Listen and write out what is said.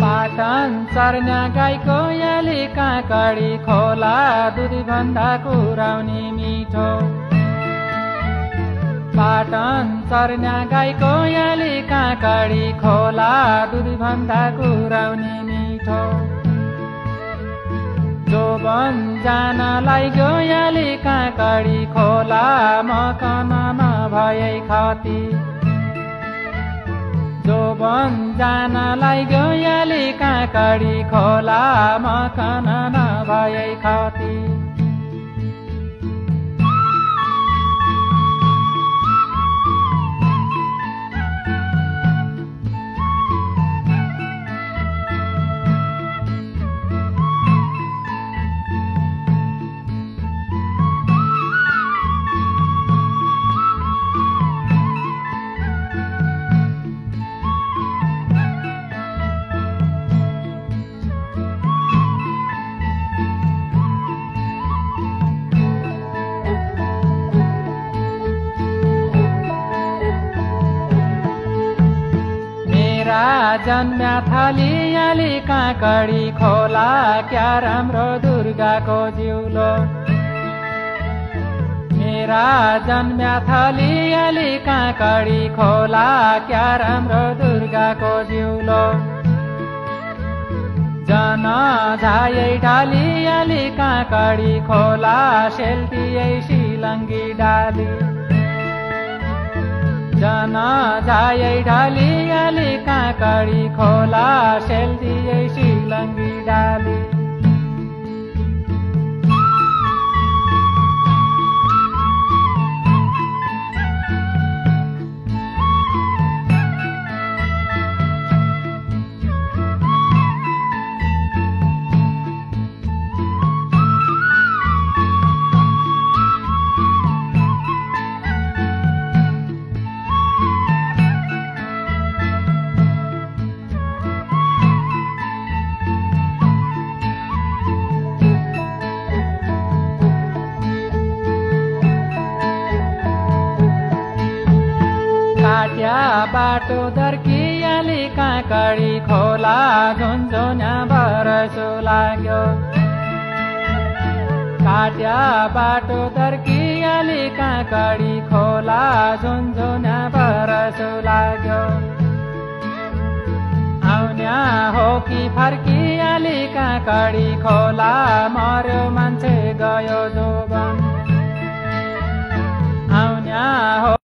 पाटन चर्ना गाईको याली काँकडी खोला दुध भन्दा कुराउने मिठो पाटन चर्ना गाईको याली काँकडी खोला दुध भन्दा कुराउने मिठो जोबन जानलाई गयाली काँकडी खोला मकनमा भए खती जोबन जानलाई गयाली काँकडी खोला मकनमा भए खती जन्म्या थालियाली काँकडी खोला क्या राम्रो दुर्गाको जिउलो मेरा जन्म्या थालियाली काँकडी खोला क्या राम्रो दुर्गाको जिउलो जन झायै ढालियाली काँकडी खोला सेल्टियै सिलङ्गी डाली जन झायै ढालियाली काँकडी खोला सेल्टियै सिलङ्गी डाली काट्या बाटो दर्कियाली काँकडी खोला झुन्झुन्या बरसो लाग्यो काट्या बाटो दर्कियाली काँकडी खोला झुन्झुन्या बरसो लाग्यो आउन्या हो कि फर्कियाली काँकडी खोला मर्यो मान्छे गयो जोबन आउन्या हो